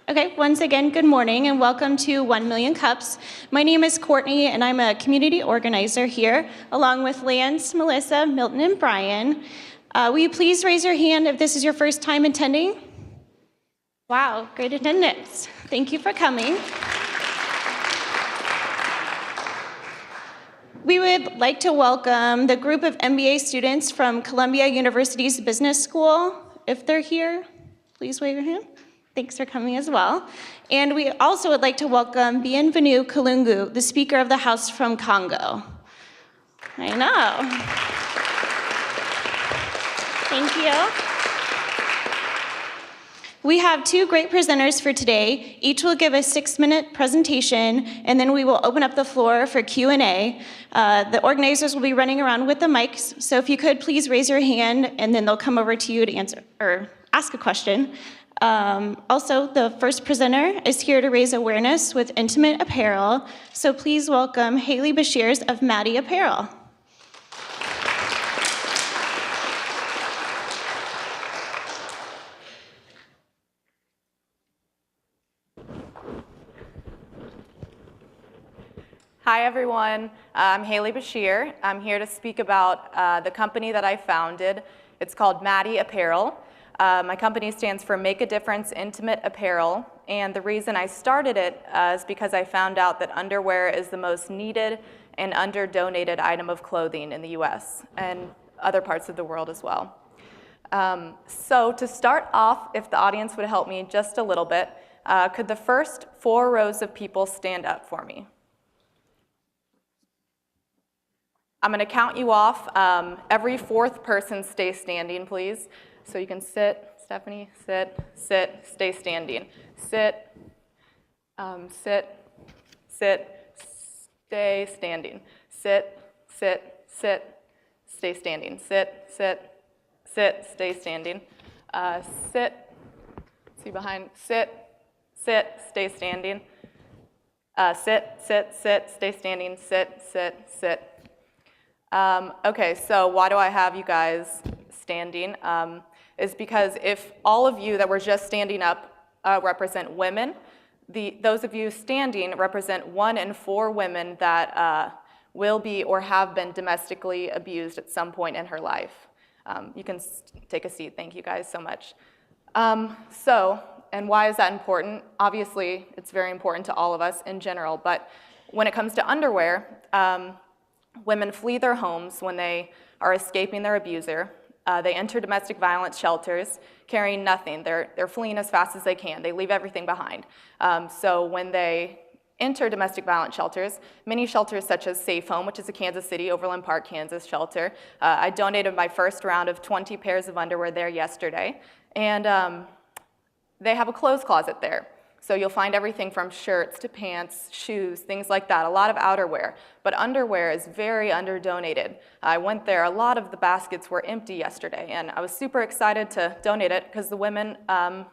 Okay, once again, good morning and welcome to 1 Million Cups. My name is Courtney and I'm a community organizer here, along with Lance, Melissa, Milton, and Brian. Will you please raise your hand if this is your first time attending? Wow, great attendance. Thank you for coming. We would like to welcome the group of MBA students from Columbia University's Business School. If they're here, please wave your hand. Thanks for coming as well. And we also would like to welcome Bienvenue Kalungu, the Speaker of the House from Congo. I know. Thank you. We have two great presenters for today. Each will give a 6-minute presentation, and then we will open up the floor for Q&A. The organizers will be running around with the mics, so if you could please raise your hand, and then they'll come over to you to answer or ask a question. Also, the first presenter is here to raise awareness with intimate apparel, so please welcome Haley Bashirs of MADI Apparel. Hi everyone, I'm Haley Bashir. I'm here to speak about the company that I founded. It's called MADI Apparel. My company stands for Make a Difference Intimate Apparel, and the reason I started it is because I found out that underwear is the most needed and under-donated item of clothing in the US and other parts of the world as well. So to start off, if the audience would help me just a little bit, could the first 4 rows of people stand up for me? I'm going to count you off. Every 4th person stay standing, please. So you can sit, Stephanie, sit, stay standing. Sit, sit, stay standing. Sit, stay standing. Sit, stay standing. Sit, see behind, sit, stay standing. Sit, stay standing, sit. Okay, so why do I have you guys standing? Is because if all of you that were just standing up represent women, those of you standing represent 1 in 4 women that will be or have been domestically abused at some point in her life. You can take a seat. Thank you guys so much. And why is that important? Obviously, it's very important to all of us in general, but when it comes to underwear, women flee their homes when they are escaping their abuser. They enter domestic violence shelters carrying nothing. They're fleeing as fast as they can. They leave everything behind. So when they enter domestic violence shelters, many shelters such as Safe Home, which is a Kansas City, Overland Park, Kansas shelter, I donated my first round of 20 pairs of underwear there yesterday. And they have a clothes closet there. So you'll find everything from shirts to pants, shoes, things like that, a lot of outerwear. But underwear is very under-donated. I went there, a lot of the baskets were empty yesterday, and I was super excited to donate it because the women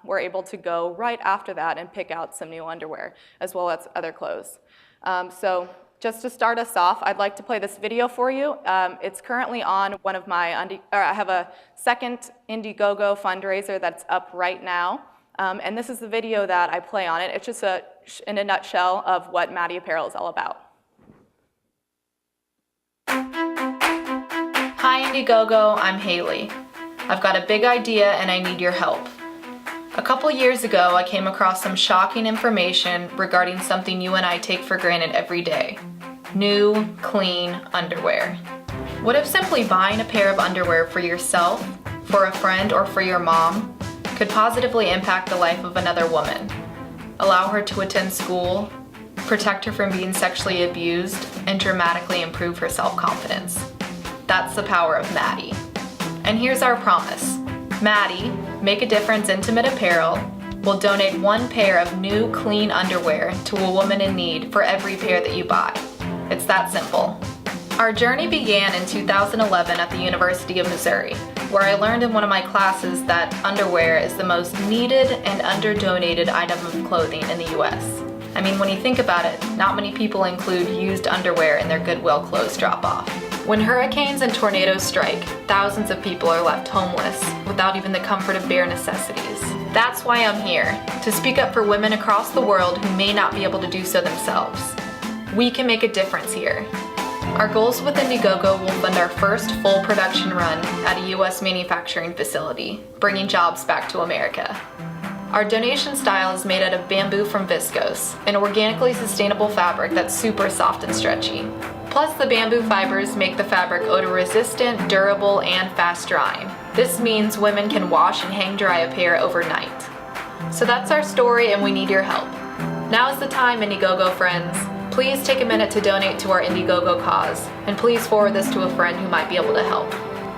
were able to go right after that and pick out some new underwear, as well as other clothes. So just to start us off, I'd like to play this video for you. It's currently on one of my, I have a second Indiegogo fundraiser that's up right now. And this is the video that I play on it. It's just in a nutshell of what MADI Apparel is all about. Hi Indiegogo, I'm Haley. I've got a big idea and I need your help. A couple years ago, I came across some shocking information regarding something you and I take for granted every day. New, clean underwear. What if simply buying a pair of underwear for yourself, for a friend, or for your mom could positively impact the life of another woman, allow her to attend school, protect her from being sexually abused, and dramatically improve her self-confidence? That's the power of MADI. And here's our promise. MADI, Make a Difference Intimate Apparel, will donate 1 pair of new, clean underwear to a woman in need for every pair that you buy. It's that simple. Our journey began in 2011 at the University of Missouri, where I learned in one of my classes that underwear is the most needed and under-donated item of clothing in the US. I mean, when you think about it, not many people include used underwear in their Goodwill clothes drop-off. When hurricanes and tornadoes strike, thousands of people are left homeless without even the comfort of bare necessities. That's why I'm here, to speak up for women across the world who may not be able to do so themselves. We can make a difference here. Our goals with Indiegogo will fund our first full production run at a U.S. manufacturing facility, bringing jobs back to America. Our donation style is made out of bamboo from viscose, an organically sustainable fabric that's super soft and stretchy. Plus, the bamboo fibers make the fabric odor-resistant, durable, and fast-drying. This means women can wash and hang dry a pair overnight. So that's our story, and we need your help. Now is the time, Indiegogo friends. Please take a minute to donate to our Indiegogo cause, and please forward this to a friend who might be able to help.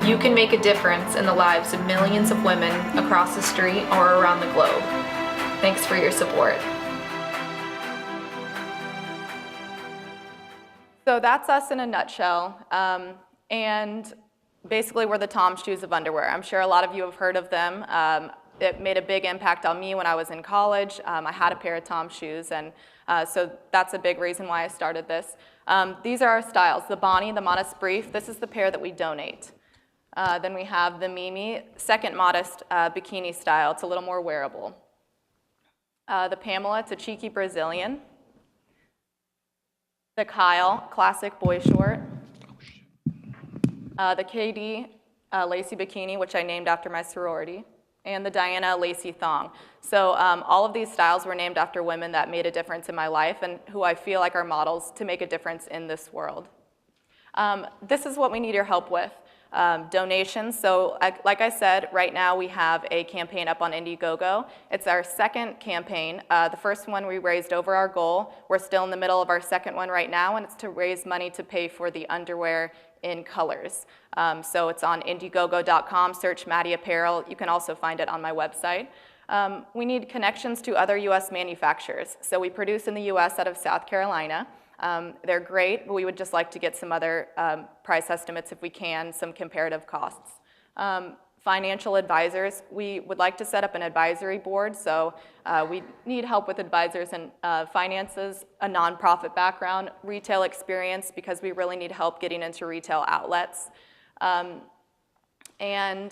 You can make a difference in the lives of millions of women across the street or around the globe. Thanks for your support. So that's us in a nutshell. And basically, we're the Tom's Shoes of underwear. I'm sure a lot of you have heard of them. It made a big impact on me when I was in college. I had a pair of Tom's shoes, and so that's a big reason why I started this. These are our styles, the Bonnie, the Modest Brief. This is the pair that we donate. Then we have the Mimi, second modest bikini style. It's a little more wearable. The Pamela, it's a cheeky Brazilian. The Kyle, classic boy short. The KD, lacy bikini, which I named after my sorority. And the Diana lacy thong. So all of these styles were named after women that made a difference in my life and who I feel like are models to make a difference in this world. This is what we need your help with. Donations. So like I said, right now we have a campaign up on Indiegogo. It's our second campaign. The first one we raised over our goal. We're still in the middle of our second one right now, and it's to raise money to pay for the underwear in colors. So it's on Indiegogo.com, search MADI Apparel. You can also find it on my website. We need connections to other US manufacturers. So we produce in the US out of South Carolina. They're great, but we would just like to get some other price estimates if we can, some comparative costs. Financial advisors, we would like to set up an advisory board, so we need help with advisors and finances, a nonprofit background, retail experience, because we really need help getting into retail outlets, and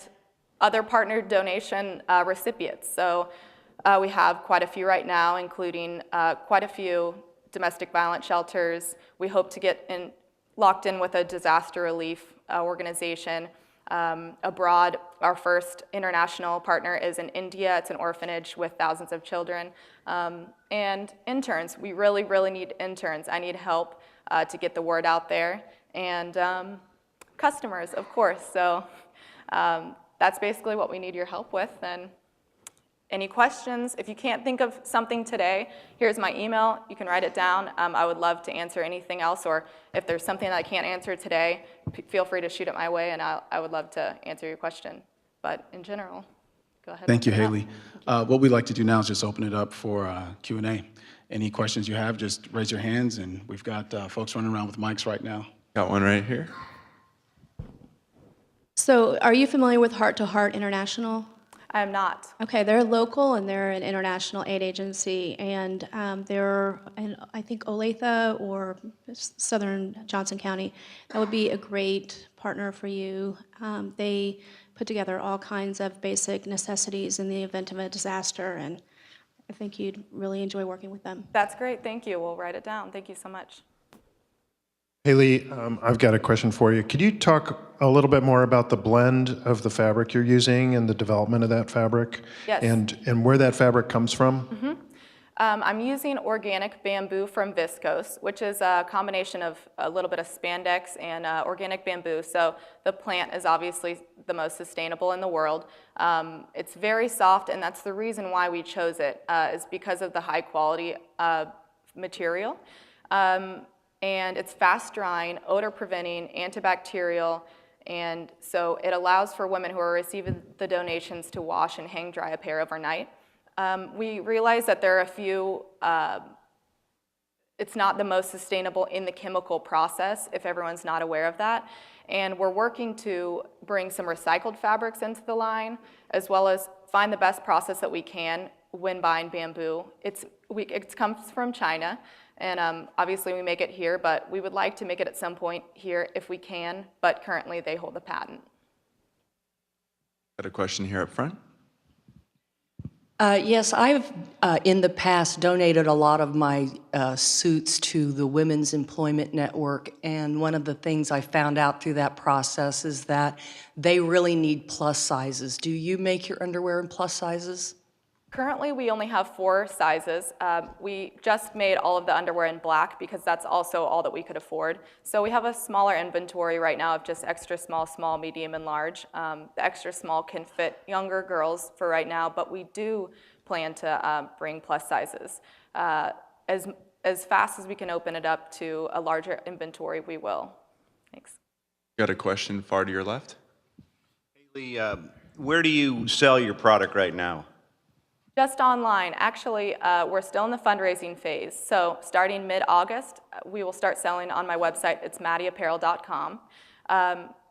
other partner donation recipients. So we have quite a few right now, including quite a few domestic violence shelters. We hope to get locked in with a disaster relief organization. Abroad, our first international partner is in India. It's an orphanage with thousands of children. And interns, we really, really need interns. I need help to get the word out there. And customers, of course. So that's basically what we need your help with. And any questions? If you can't think of something today, here's my email. You can write it down. I would love to answer anything else, or if there's something that I can't answer today, feel free to shoot it my way, and I would love to answer your question. But in general, go ahead. Thank you, Haley. What we'd like to do now is just open it up for Q&A. Any questions you have, just raise your hands, and we've got folks running around with mics right now. Got one right here. So are you familiar with Heart to Heart International? I am not. Okay, they're local and they're an international aid agency, and they're in, I think, Olathe or southern Johnson County. That would be a great partner for you. They put together all kinds of basic necessities in the event of a disaster, and I think you'd really enjoy working with them. That's great. Thank you. We'll write it down. Thank you so much. Haley, I've got a question for you. Could you talk a little bit more about the blend of the fabric you're using and the development of that fabric? Yes. And where that fabric comes from? Mm-hmm. I'm using organic bamboo from viscose, which is a combination of a little bit of spandex and organic bamboo. So the plant is obviously the most sustainable in the world. It's very soft, and that's the reason why we chose it, is because of the high quality material. And it's fast drying, odor preventing, antibacterial, and so it allows for women who are receiving the donations to wash and hang dry a pair overnight. We realize that there are a few, it's not the most sustainable in the chemical process, if everyone's not aware of that. And we're working to bring some recycled fabrics into the line, as well as find the best process that we can when buying bamboo. It comes from China. And obviously we make it here, but we would like to make it at some point here if we can, but currently they hold the patent. Got a question here up front. Yes, I've in the past donated a lot of my suits to the Women's Employment Network, and one of the things I found out through that process is that they really need plus sizes. Do you make your underwear in plus sizes? Currently, we only have 4 sizes. We just made all of the underwear in black because that's also all that we could afford. So we have a smaller inventory right now of just extra small, small, medium, and large. The extra small can fit younger girls for right now, but we do plan to bring plus sizes. As fast as we can open it up to a larger inventory, we will. Thanks. Got a question far to your left? Haley, where do you sell your product right now? Just online. Actually, we're still in the fundraising phase. So starting mid-August, we will start selling on my website. It's MADIApparel.com.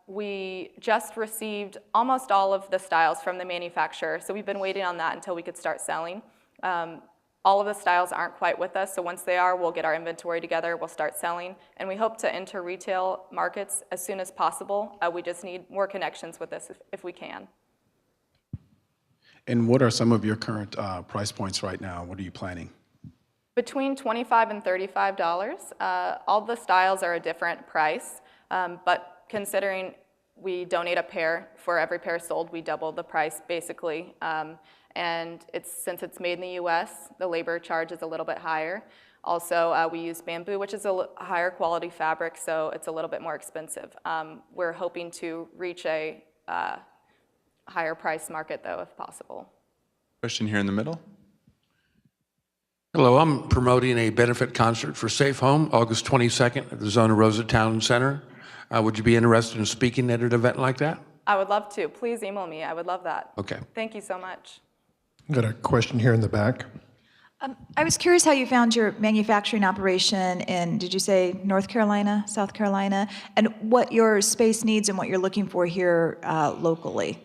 We just received almost all of the styles from the manufacturer, so we've been waiting on that until we could start selling. All of the styles aren't quite with us, so once they are, we'll get our inventory together, we'll start selling, and we hope to enter retail markets as soon as possible. We just need more connections with this if we can. And what are some of your current price points right now? What are you planning? Between $25 and $35. All the styles are a different price, but considering we donate a pair for every pair sold, we double the price basically. And since it's made in the US, the labor charge is a little bit higher. Also, we use bamboo, which is a higher quality fabric, so it's a little bit more expensive. We're hoping to reach a higher price market though, if possible. Question here in the middle. Hello, I'm promoting a benefit concert for Safe Home, August 22nd at the Zona Rosa Town Center. Would you be interested in speaking at an event like that? I would love to. Please email me. I would love that. Okay. Thank you so much. Got a question here in the back. I was curious how you found your manufacturing operation in, did you say North Carolina, South Carolina, and what your space needs and what you're looking for here locally?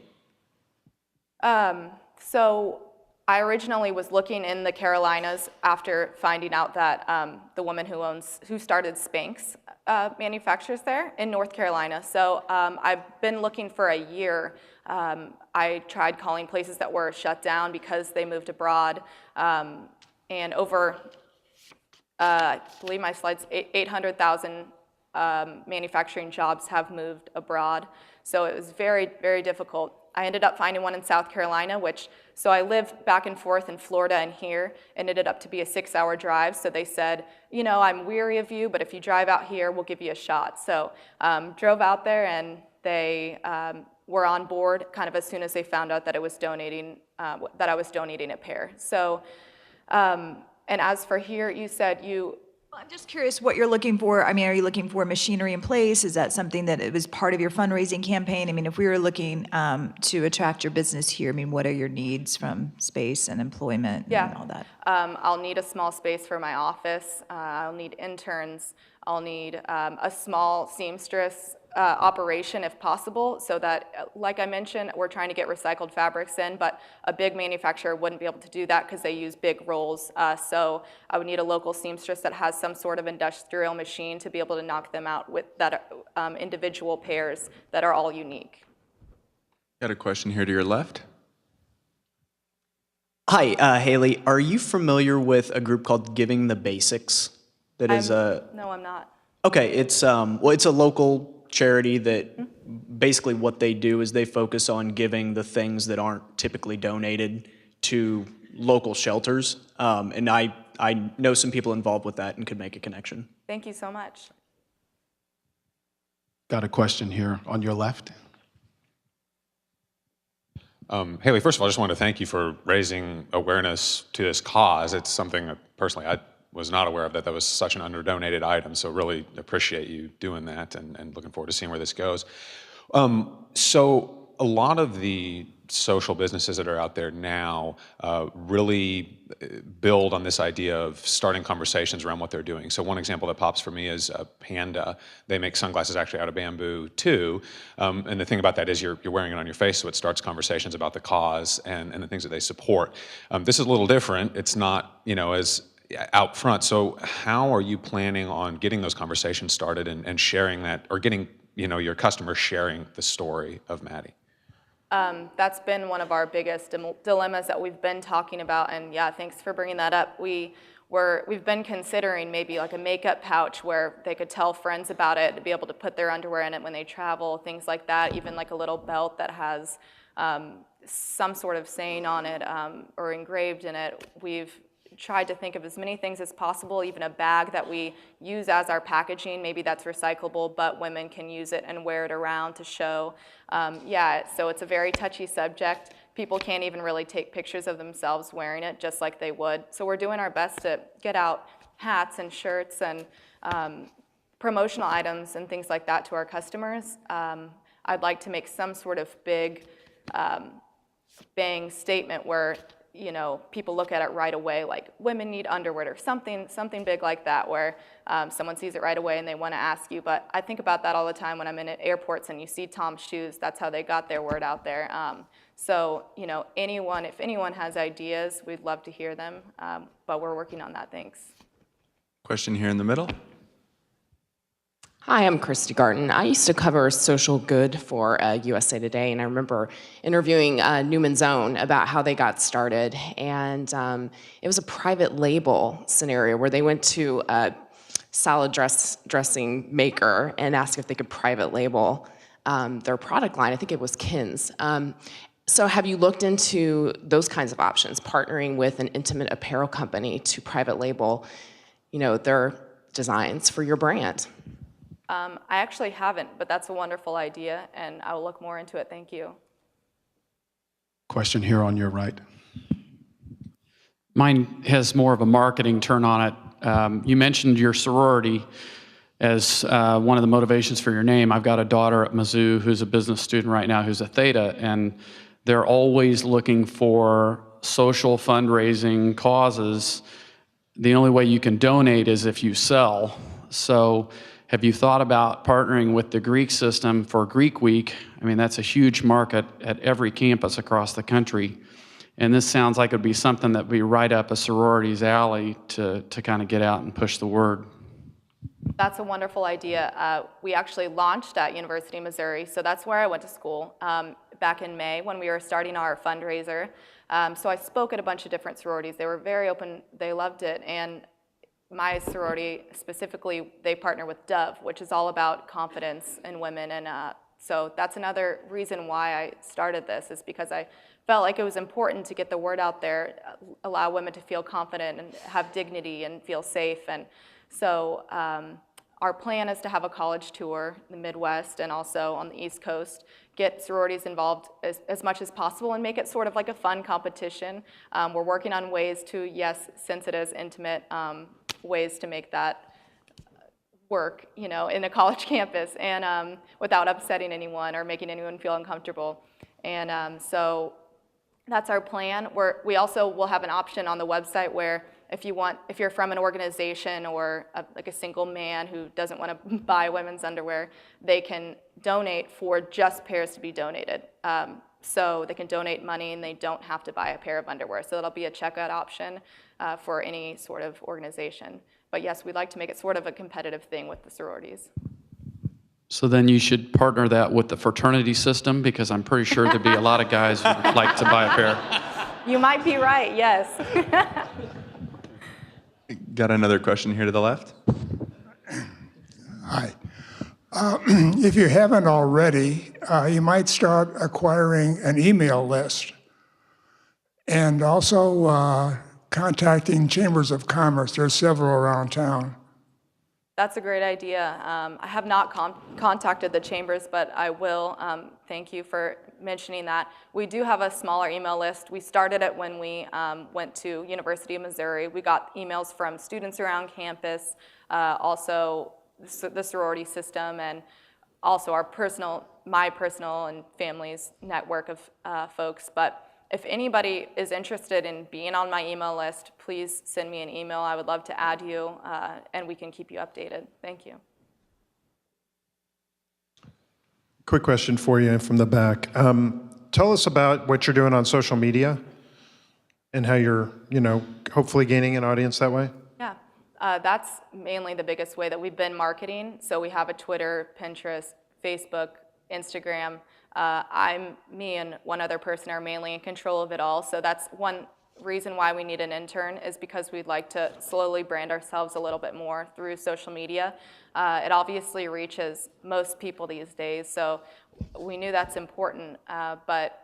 So I originally was looking in the Carolinas after finding out that the woman who started Spanx manufactures there in North Carolina. So I've been looking for a year. I tried calling places that were shut down because they moved abroad. And over, I believe my slides, 800,000 manufacturing jobs have moved abroad. So it was very, very difficult. I ended up finding one in South Carolina, so I lived back and forth in Florida and here, and it ended up to be a 6-hour drive. So they said, you know, I'm weary of you, but if you drive out here, we'll give you a shot. So drove out there, and they were on board kind of as soon as they found out that I was donating a pair. So, and as for here, you said I'm just curious what you're looking for. I mean, are you looking for machinery in place? Is that something that it was part of your fundraising campaign? I mean, if we were looking to attract your business here, I mean, what are your needs from space and employment and all that? I'll need a small space for my office. I'll need interns. I'll need a small seamstress operation if possible, so that, like I mentioned, we're trying to get recycled fabrics in, but a big manufacturer wouldn't be able to do that because they use big rolls. So I would need a local seamstress that has some sort of industrial machine to be able to knock them out with that individual pairs that are all unique. Got a question here to your left. Hi, Haley. Are you familiar with a group called Giving the Basics? That is a No, I'm not. okay. It's well, it's a local charity that basically what they do is they focus on giving the things that aren't typically donated to local shelters. And I know some people involved with that and could make a connection. Thank you so much. Got a question here on your left. Haley, first of all, I just want to thank you for raising awareness to this cause. It's something that personally I was not aware of, that was such an under-donated item, so really appreciate you doing that and looking forward to seeing where this goes. So a lot of the social businesses that are out there now really build on this idea of starting conversations around what they're doing. So one example that pops for me is Panda. They make sunglasses actually out of bamboo too. And the thing about that is you're wearing it on your face, so it starts conversations about the cause and the things that they support. This is a little different. It's not, you know, as out front. So how are you planning on getting those conversations started and sharing that, or getting, you know, your customers sharing the story of MADI? That's been one of our biggest dilemmas that we've been talking about, and yeah, thanks for bringing that up. We've been considering maybe like a makeup pouch where they could tell friends about it, to be able to put their underwear in it when they travel, things like that, even like a little belt that has some sort of saying on it or engraved in it. We've tried to think of as many things as possible, even a bag that we use as our packaging, maybe that's recyclable, but women can use it and wear it around to show. Yeah, so it's a very touchy subject. People can't even really take pictures of themselves wearing it just like they would. So we're doing our best to get out hats and shirts and promotional items and things like that to our customers. I'd like to make some sort of big bang statement where people look at it right away, like women need underwear or something big like that, where someone sees it right away and they want to ask you. But I think about that all the time when I'm in airports and you see Tom's shoes. That's how they got their word out there. So if anyone has ideas, we'd love to hear them. But we're working on that. Thanks. Question here in the middle. Hi, I'm Christy Garten. I used to cover social good for USA Today, and I remember interviewing Newman's Own about how they got started. And it was a private label scenario where they went to a salad dressing maker and asked if they could private label their product line. I think it was Kin's. So have you looked into those kinds of options, partnering with an intimate apparel company to private label, their designs for your brand? I actually haven't, but that's a wonderful idea, and I will look more into it. Thank you. Question here on your right. Mine has more of a marketing turn on it. You mentioned your sorority as one of the motivations for your name. I've got a daughter at Mizzou who's a business student right now who's a Theta, and they're always looking for social fundraising causes. The only way you can donate is if you sell. So have you thought about partnering with the Greek system for Greek Week? I mean, that's a huge market at every campus across the country. And this sounds like it would be something that would be right up a sorority's alley to kind of get out and push the word. That's a wonderful idea. We actually launched at University of Missouri, so that's where I went to school back in May when we were starting our fundraiser. So I spoke at a bunch of different sororities. They were very open. They loved it. And my sorority specifically, they partner with Dove, which is all about confidence in women. And so that's another reason why I started this, is because I felt like it was important to get the word out there, allow women to feel confident and have dignity and feel safe. And so our plan is to have a college tour in the Midwest and also on the East Coast, get sororities involved as much as possible and make it sort of like a fun competition. We're working on ways to, yes, since it is intimate, ways to make that work, in a college campus and without upsetting anyone or making anyone feel uncomfortable. And so that's our plan. We also will have an option on the website where if you're from an organization or like a single man who doesn't want to buy women's underwear, they can donate for just pairs to be donated. So they can donate money and they don't have to buy a pair of underwear. So that'll be a checkout option for any sort of organization. But yes, we'd like to make it sort of a competitive thing with the sororities. So then you should partner that with the fraternity system, because I'm pretty sure there'd be a lot of guys who'd like to buy a pair. You might be right, yes. Got another question here to the left. Hi. If you haven't already, you might start acquiring an email list and also contacting chambers of commerce. There's several around town. That's a great idea. I have not contacted the chambers, but I will. Thank you for mentioning that. We do have a smaller email list. We started it when we went to University of Missouri. We got emails from students around campus, also the sorority system, and also my personal and family's network of folks. But if anybody is interested in being on my email list, please send me an email. I would love to add you, and we can keep you updated. Thank you. Quick question for you from the back. Tell us about what you're doing on social media and how you're, hopefully gaining an audience that way. Yeah, that's mainly the biggest way that we've been marketing. So we have a Twitter, Pinterest, Facebook, Instagram. Me and one other person are mainly in control of it all, so that's one reason why we need an intern, is because we'd like to slowly brand ourselves a little bit more through social media. It obviously reaches most people these days, so we knew that's important, but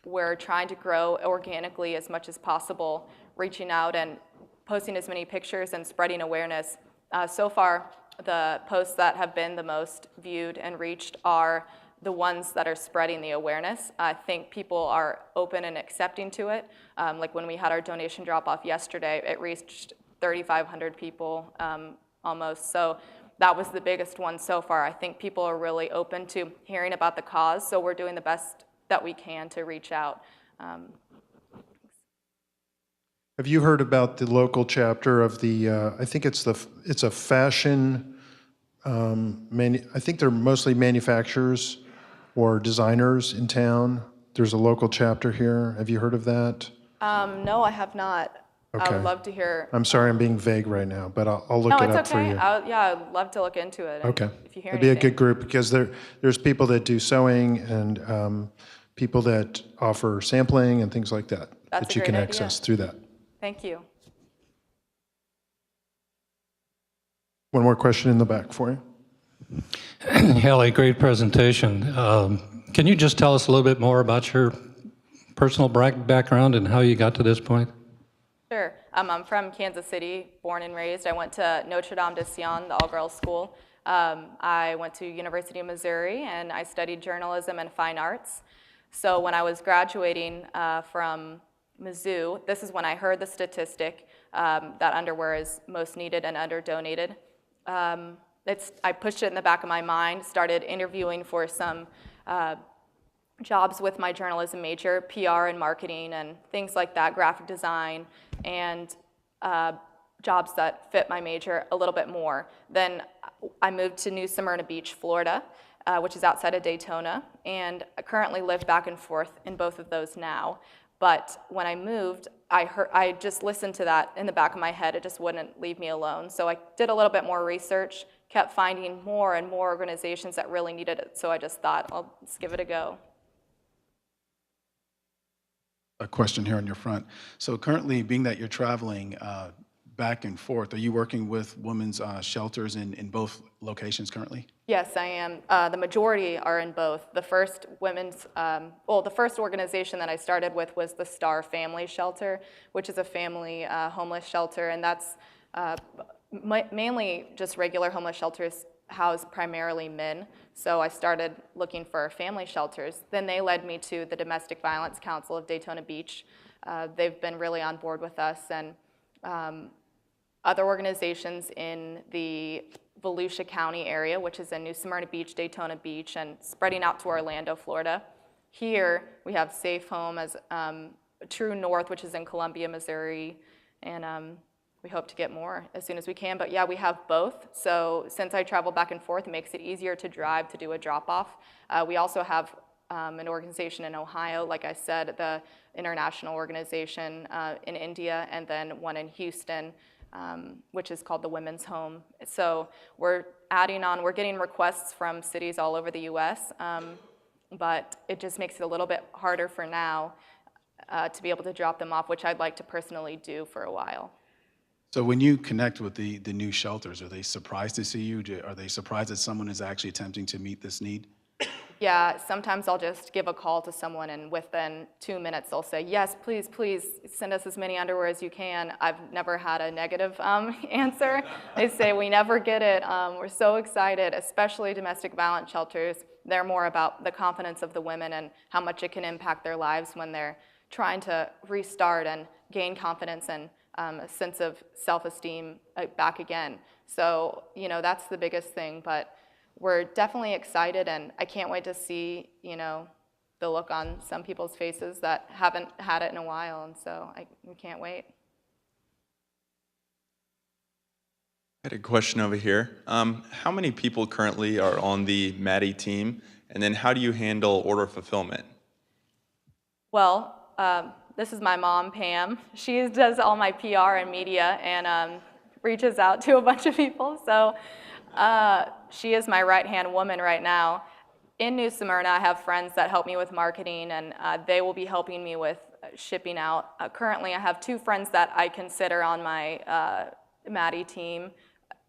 we're trying to grow organically as much as possible, reaching out and posting as many pictures and spreading awareness. So far, the posts that have been the most viewed and reached are the ones that are spreading the awareness. I think people are open and accepting to it. Like when we had our donation drop-off yesterday, it reached 3,500 people almost. So that was the biggest one so far. I think people are really open to hearing about the cause, so we're doing the best that we can to reach out. Have you heard about the local chapter of the, I think it's a fashion, I think they're mostly manufacturers or designers in town. There's a local chapter here. Have you heard of that? No, I have not. I Okay. would love to hear. I'm sorry I'm being vague right now, but I'll look it up for you. No, it's okay. Yeah, I'd love to look into it. Okay. If you hear It'd be a anything. good group because there's people that do sewing and people that offer sampling and things like that That's that a you can great access idea. through that. Thank you. One more question in the back for you. Haley, great presentation. Can you just tell us a little bit more about your personal background and how you got to this point? Sure. I'm from Kansas City, born and raised. I went to Notre Dame de Sion, the all-girls school. I went to University of Missouri, and I studied journalism and fine arts. So when I was graduating from Mizzou, this is when I heard the statistic that underwear is most needed and under-donated. I pushed it in the back of my mind, started interviewing for some jobs with my journalism major, PR and marketing and things like that, graphic design, and jobs that fit my major a little bit more. Then I moved to New Smyrna Beach, Florida, which is outside of Daytona, and I currently live back and forth in both of those now. But when I moved, I just listened to that in the back of my head. It just wouldn't leave me alone. So I did a little bit more research, kept finding more and more organizations that really needed it. So I just thought, well, let's give it a go. A question here on your front. So currently, being that you're traveling back and forth, are you working with women's shelters in both locations currently? Yes, I am. The majority are in both. The first the first organization that I started with was the Star Family Shelter, which is a family homeless shelter, and that's mainly just regular homeless shelters house primarily men. So I started looking for family shelters. Then they led me to the Domestic Violence Council of Daytona Beach. They've been really on board with us, and other organizations in the Volusia County area, which is in New Smyrna Beach, Daytona Beach, and spreading out to Orlando, Florida. Here, we have Safe Home as True North, which is in Columbia, Missouri, and we hope to get more as soon as we can. But yeah, we have both. So since I travel back and forth, it makes it easier to drive to do a drop-off. We also have an organization in Ohio, like I said, the international organization in India, and then one in Houston, which is called the Women's Home. So we're adding on, we're getting requests from cities all over the US, but it just makes it a little bit harder for now to be able to drop them off, which I'd like to personally do for a while. So when you connect with the new shelters, are they surprised to see you? Are they surprised that someone is actually attempting to meet this need? Yeah, sometimes I'll just give a call to someone, and within 2 minutes they'll say, yes, please, please send us as many underwear as you can. I've never had a negative answer. They say, we never get it. We're so excited, especially domestic violence shelters. They're more about the confidence of the women and how much it can impact their lives when they're trying to restart and gain confidence and a sense of self-esteem back again. So, that's the biggest thing, but we're definitely excited, and I can't wait to see, the look on some people's faces that haven't had it in a while, and so we can't wait. I had a question over here. How many people currently are on the MADI team, and then how do you handle order fulfillment? Well, this is my mom, Pam. She does all my PR and media and reaches out to a bunch of people. So she is my right-hand woman right now. in New Smyrna, I have friends that help me with marketing, and they will be helping me with shipping out. Currently, I have 2 friends that I consider on my MADI team,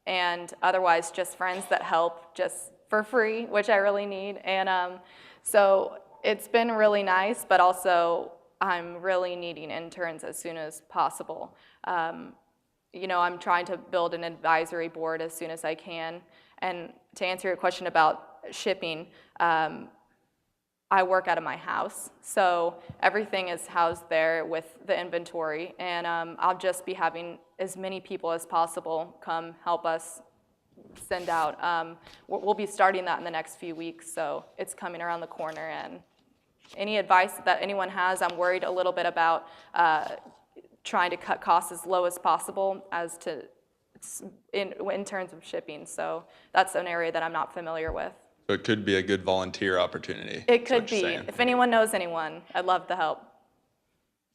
and otherwise just friends that help just for free, which I really need. And so it's been really nice, but also I'm really needing interns as soon as possible. You know, I'm trying to build an advisory board as soon as I can. And to answer your question about shipping, I work out of my house, so everything is housed there with the inventory, and I'll just be having as many people as possible come help us send out. We'll be starting that in the next few weeks, so it's coming around the corner. And any advice that anyone has, I'm worried a little bit about trying to cut costs as low as possible as to in terms of shipping. So that's an area that I'm not familiar with. So it could be a good volunteer opportunity. It could be. If anyone knows anyone, I'd love the help.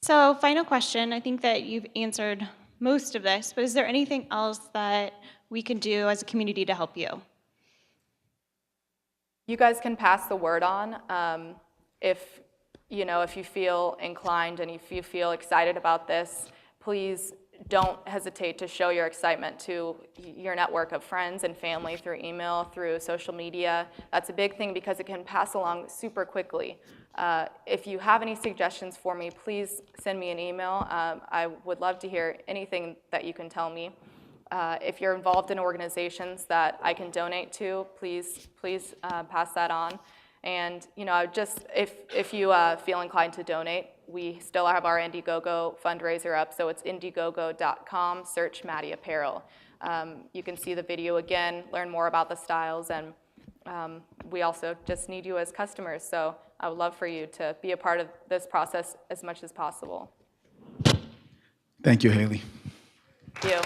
So final question, I think that you've answered most of this, but is there anything else that we can do as a community to help you? You guys can pass the word on. If you feel inclined and if you feel excited about this, please don't hesitate to show your excitement to your network of friends and family through email, through social media. That's a big thing because it can pass along super quickly. If you have any suggestions for me, please send me an email. I would love to hear anything that you can tell me. If you're involved in organizations that I can donate to, please pass that on. And if you feel inclined to donate, we still have our Indiegogo fundraiser up, so it's indiegogo.com, search MADI Apparel. You can see the video again, learn more about the styles, and we also just need you as customers, so I would love for you to be a part of this process as much as possible. Thank you, Haley. Thank you.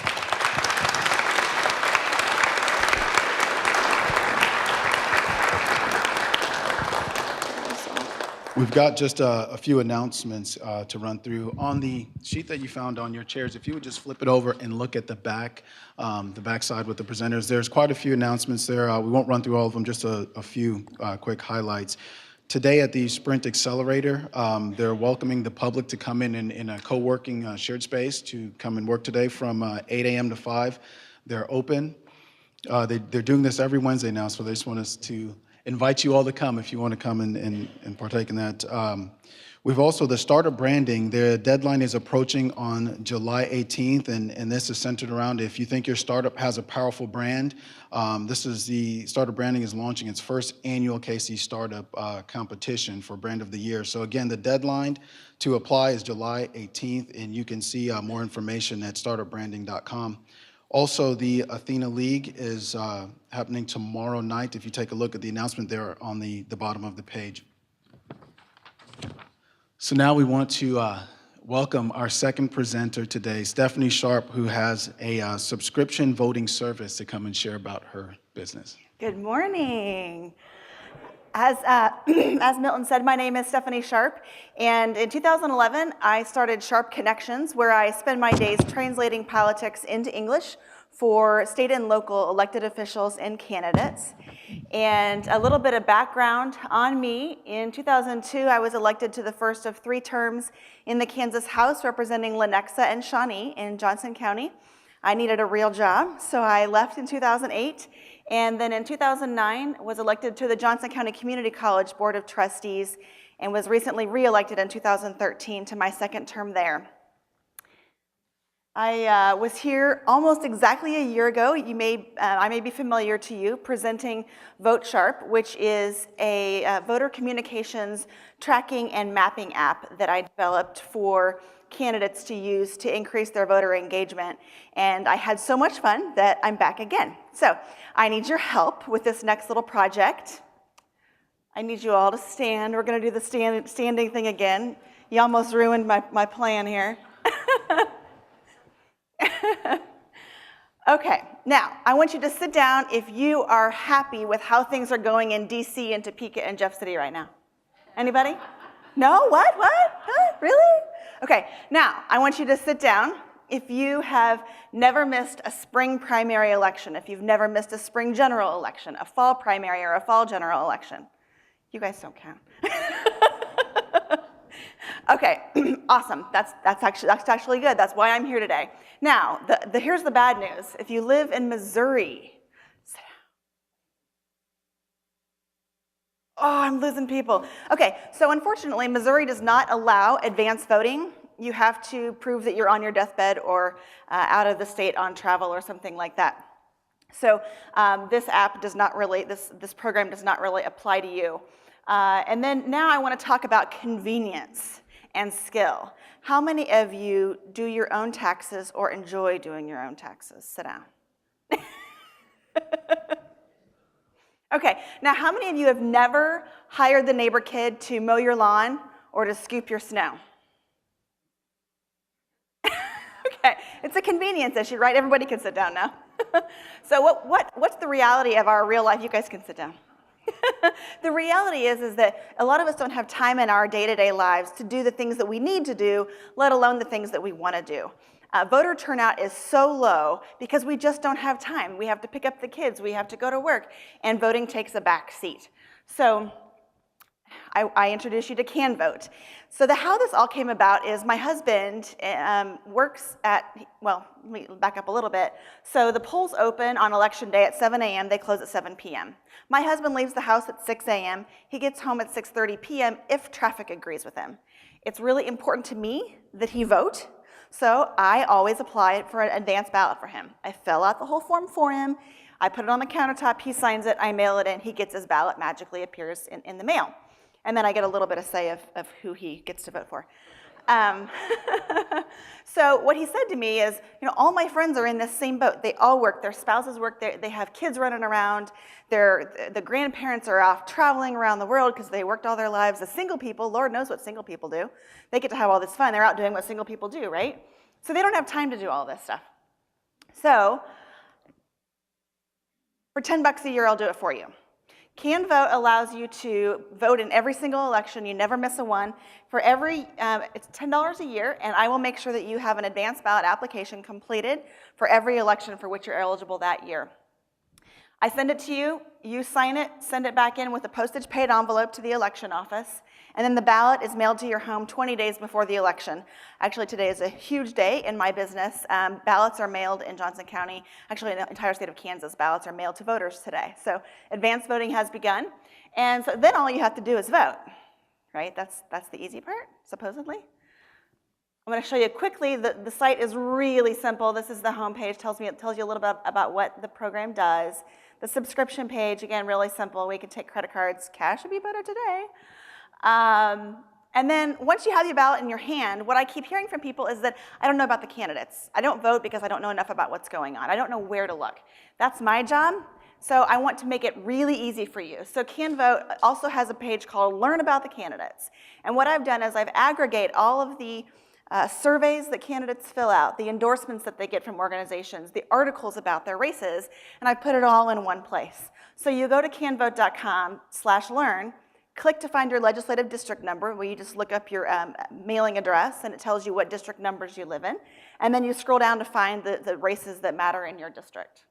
We've got just a few announcements to run through. On the sheet that you found on your chairs, if you would just flip it over and look at the back side with the presenters, there's quite a few announcements there. We won't run through all of them, just a few quick highlights. Today at the Sprint Accelerator, they're welcoming the public to come in a co-working shared space to come and work today from 8 a.m. to 5. They're open. They're doing this every Wednesday now, so they just want us to invite you all to come if you want to come and partake in that. We've also, the startup branding, their deadline is approaching on July 18th, and this is centered around if you think your startup has a powerful brand. The startup branding is launching its first annual KC Startup competition for Brand of the Year. So again, the deadline to apply is July 18th, and you can see more information at startupbranding.com. Also, the Athena League is happening tomorrow night. If you take a look at the announcement there on the bottom of the page. So now we want to welcome our second presenter today, Stephanie Sharp, who has a subscription voting service to come and share about her business. Good morning. As Milton said, my name is Stephanie Sharp, and in 2011, I started Sharp Connections, where I spend my days translating politics into English for state and local elected officials and candidates. And a little bit of background on me. In 2002, I was elected to the first of 3 terms in the Kansas House representing Lenexa and Shawnee in Johnson County. I needed a real job, so I left in 2008. And then in 2009, was elected to the Johnson County Community College Board of Trustees and was recently re-elected in 2013 to my second term there. I was here almost exactly a year ago. I may be familiar to you, presenting Vote Sharp, which is a voter communications tracking and mapping app that I developed for candidates to use to increase their voter engagement. And I had so much fun that I'm back again. So I need your help with this next little project. I need you all to stand. We're going to do the standing thing again. You almost ruined my plan here. Okay, now I want you to sit down if you are happy with how things are going in DC and Topeka and Jeff City right now. Anybody? No? What? Huh? Really? Okay, now I want you to sit down if you have never missed a spring primary election, if you've never missed a spring general election, a fall primary or a fall general election. You guys don't count. Okay, awesome. That's actually good. That's why I'm here today. Now, here's the bad news. If you live in Missouri, sit down. Oh, I'm losing people. Okay, so unfortunately, Missouri does not allow advance voting. You have to prove that you're on your deathbed or out of the state on travel or something like that. So this app does not really, this program does not really apply to you. And then now I want to talk about convenience and skill. How many of you do your own taxes or enjoy doing your own taxes? Sit down. Okay, now how many of you have never hired the neighbor kid to mow your lawn or to scoop your snow? Okay, it's a convenience issue, right? Everybody can sit down now. So what's the reality of our real life? You guys can sit down. The reality is that a lot of us don't have time in our day-to-day lives to do the things that we need to do, let alone the things that we want to do. Voter turnout is so low because we just don't have time. We have to pick up the kids, we have to go to work, and voting takes a back seat. So I introduce you to KanVote. So how this all came about is my husband works at, well, let me back up a little bit. So the polls open on election day at 7 a.m., they close at 7 p.m. My husband leaves the house at 6 a.m., he gets home at 6:30 p.m. if traffic agrees with him. It's really important to me that he vote, so I always apply for an advance ballot for him. I fill out the whole form for him, I put it on the countertop, he signs it, I mail it in, he gets his ballot, magically appears in the mail. And then I get a little bit of say of who he gets to vote for. So what he said to me is, all my friends are in this same boat. They all work, their spouses work, they have kids running around, the grandparents are off traveling around the world because they worked all their lives. The single people, Lord knows what single people do. They get to have all this fun. They're out doing what single people do, right? So they don't have time to do all this stuff. So for $10 a year, I'll do it for you. KanVote allows you to vote in every single election. You never miss a one. For every, it's $10 a year, and I will make sure that you have an advance ballot application completed for every election for which you're eligible that year. I send it to you, you sign it, send it back in with a postage paid envelope to the election office, and then the ballot is mailed to your home 20 days before the election. Actually, today is a huge day in my business. Ballots are mailed in Johnson County, actually in the entire state of Kansas, ballots are mailed to voters today. So advanced voting has begun, and so then all you have to do is vote, right? That's the easy part, supposedly. I'm going to show you quickly. The site is really simple. This is the home page. It tells you a little bit about what the program does. The subscription page, again, really simple. We can take credit cards. Cash would be better today. And then once you have your ballot in your hand, what I keep hearing from people is that I don't know about the candidates. I don't vote because I don't know enough about what's going on. I don't know where to look. That's my job. So I want to make it really easy for you. So KanVote also has a page called Learn About the Candidates. And what I've done is I've aggregated all of the surveys that candidates fill out, the endorsements that they get from organizations, the articles about their races, and I put it all in one place. So you go to kanvote.com/learn, click to find your legislative district number, where you just look up your mailing address, and it tells you what district numbers you live in, and then you scroll down to find the races that matter in your district.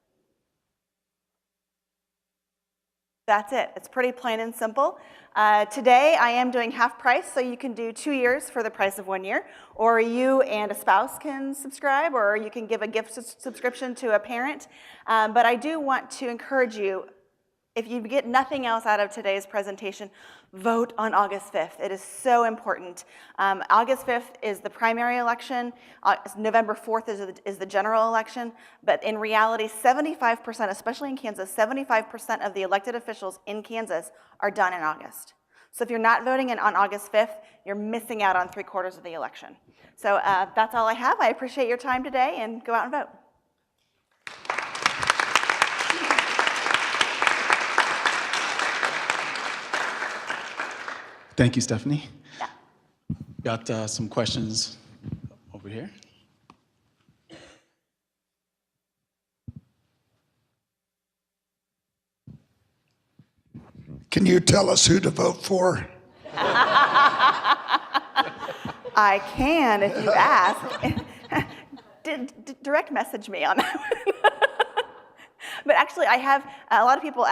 That's it. It's pretty plain and simple. Today, I am doing half price, so you can do 2 years for the price of 1 year, or you and a spouse can subscribe, or you can give a gift subscription to a parent. But I do want to encourage you, if you get nothing else out of today's presentation, vote on August 5th. It is so important. August 5th is the primary election. November 4th is the general election. But in reality, 75%, especially in Kansas, 75% of the elected officials in Kansas are done in August. So if you're not voting on August 5th, you're missing out on 3/4 of the election. So that's all I have. I appreciate your time today, and go out and vote. Thank you, Stephanie. Yeah. Got some questions over here. Can you tell us who to vote for? I can if you ask. Direct message me on that one. But actually, I have a lot of people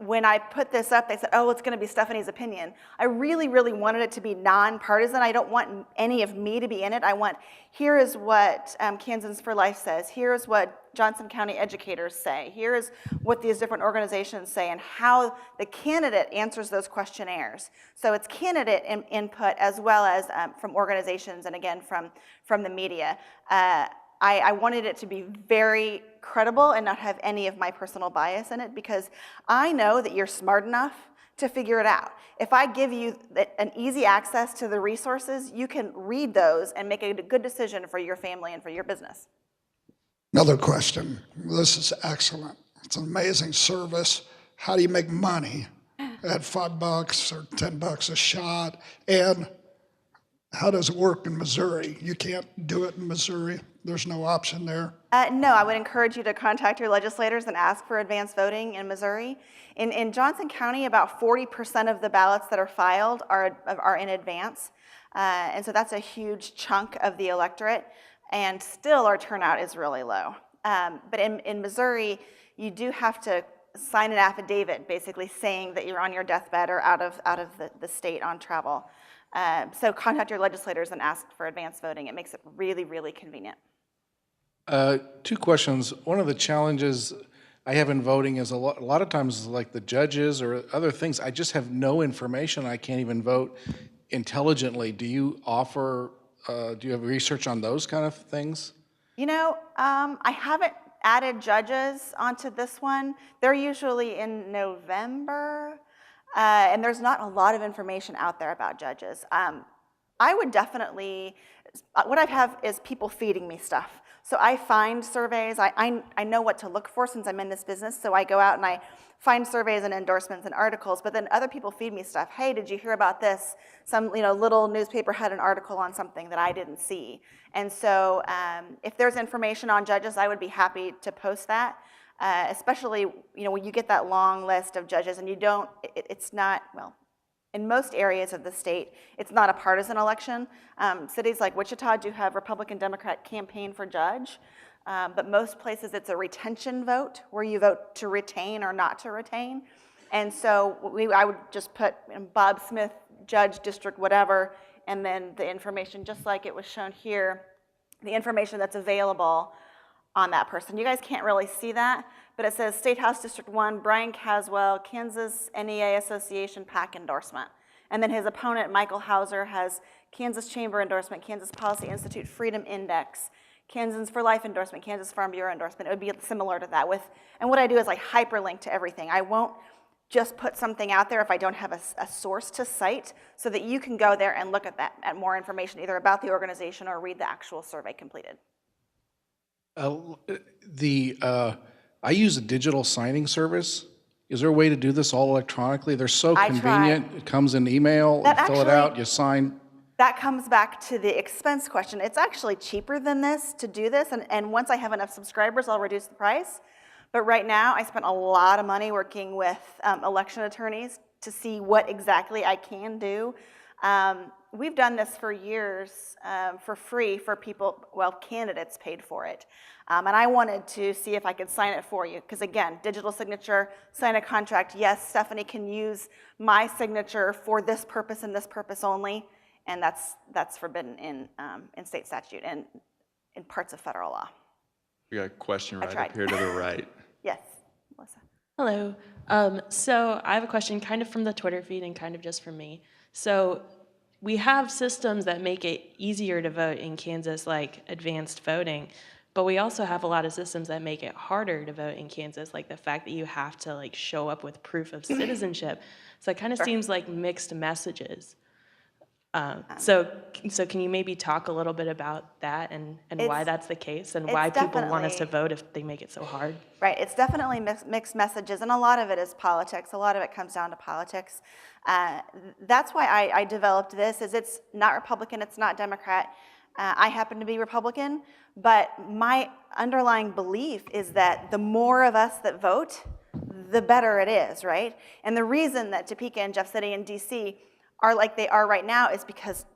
when I put this up, they said, oh, it's going to be Stephanie's opinion. I really, really wanted it to be nonpartisan. I don't want any of me to be in it. I want, here is what Kansans for Life says. Here is what Johnson County educators say. Here is what these different organizations say and how the candidate answers those questionnaires. So it's candidate input as well as from organizations and again from the media. I wanted it to be very credible and not have any of my personal bias in it because I know that you're smart enough to figure it out. If I give you an easy access to the resources, you can read those and make a good decision for your family and for your business. Another question. This is excellent. It's an amazing service. How do you make money at $5 or $10 a shot? And how does it work in Missouri? You can't do it in Missouri. There's no option there. No, I would encourage you to contact your legislators and ask for advance voting in Missouri. In Johnson County, about 40% of the ballots that are filed are in advance. And so that's a huge chunk of the electorate. And still our turnout is really low. But in Missouri, you do have to sign an affidavit basically saying that you're on your deathbed or out of the state on travel. So contact your legislators and ask for advance voting. It makes it really, really convenient. 2 questions. One of the challenges I have in voting is a lot of times like the judges or other things, I just have no information. I can't even vote intelligently. Do you offer, do you have research on those kind of things? You know, I haven't added judges onto this one. They're usually in November. And there's not a lot of information out there about judges. I would definitely, what I have is people feeding me stuff. So I find surveys, I know what to look for since I'm in this business, so I go out and I find surveys and endorsements and articles, but then other people feed me stuff. Hey, did you hear about this? Some little newspaper had an article on something that I didn't see. And so if there's information on judges, I would be happy to post that. Especially, when you get that long list of judges and you don't, it's not, well, in most areas of the state, it's not a partisan election. Cities like Wichita do have Republican-Democrat campaign for judge, but most places it's a retention vote where you vote to retain or not to retain. And so I would just put Bob Smith, judge, district, whatever, and then the information, just like it was shown here, the information that's available on that person. You guys can't really see that, but it says State House District 1, Brian Caswell, Kansas NEA Association PAC endorsement. And then his opponent, Michael Hauser, has Kansas Chamber endorsement, Kansas Policy Institute Freedom Index, Kansans for Life endorsement, Kansas Farm Bureau endorsement. It would be similar to that. And what I do is I hyperlink to everything. I won't just put something out there if I don't have a source to cite so that you can go there and look at that, at more information, either about the organization or read the actual survey completed. I use a digital signing service. Is there a way to do this all electronically? They're so convenient. It comes in email, you fill it out, you sign. That comes back to the expense question. It's actually cheaper than this to do this, and once I have enough subscribers, I'll reduce the price. But right now, I spent a lot of money working with election attorneys to see what exactly I can do. We've done this for years for free for people, well, candidates paid for it. And I wanted to see if I could sign it for you, because again, digital signature, sign a contract, yes, Stephanie can use my signature for this purpose and this purpose only, and that's forbidden in state statute and in parts of federal law. We got a question right up here to the right. Yes, Melissa. Hello. So I have a question kind of from the Twitter feed and kind of just from me. So we have systems that make it easier to vote in Kansas, like advanced voting, but we also have a lot of systems that make it harder to vote in Kansas, like the fact that you have to show up with proof of citizenship. So it kind of seems like mixed messages. So can you maybe talk a little bit about that and why that's the case and why people want us to vote if they make it so hard? Right, it's definitely mixed messages, and a lot of it is politics. A lot of it comes down to politics. That's why I developed this, is it's not Republican, it's not Democrat. I happen to be Republican, but my underlying belief is that the more of us that vote, the better it is, right? And the reason that Topeka and Jeff City and DC are like they are right now is because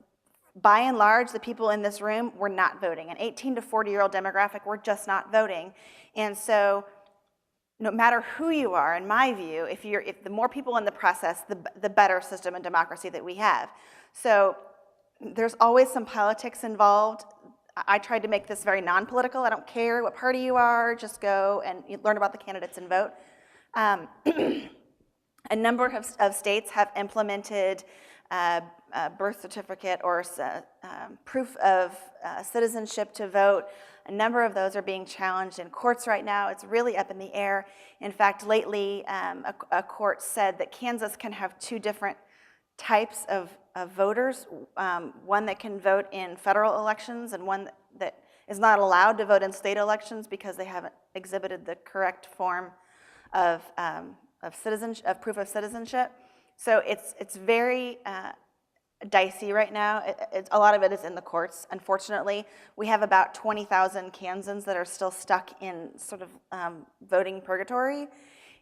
by and large, the people in this room were not voting. An 18 to 40-year-old demographic were just not voting. And so no matter who you are, in my view, if the more people in the process, the better system and democracy that we have. So there's always some politics involved. I tried to make this very non-political. I don't care what party you are, just go and learn about the candidates and vote. A number of states have implemented a birth certificate or proof of citizenship to vote. A number of those are being challenged in courts right now. It's really up in the air. In fact, lately, a court said that Kansas can have two different types of voters, one that can vote in federal elections and one that is not allowed to vote in state elections because they haven't exhibited the correct form of proof of citizenship. So it's very dicey right now. A lot of it is in the courts, unfortunately. We have about 20,000 Kansans that are still stuck in sort of voting purgatory,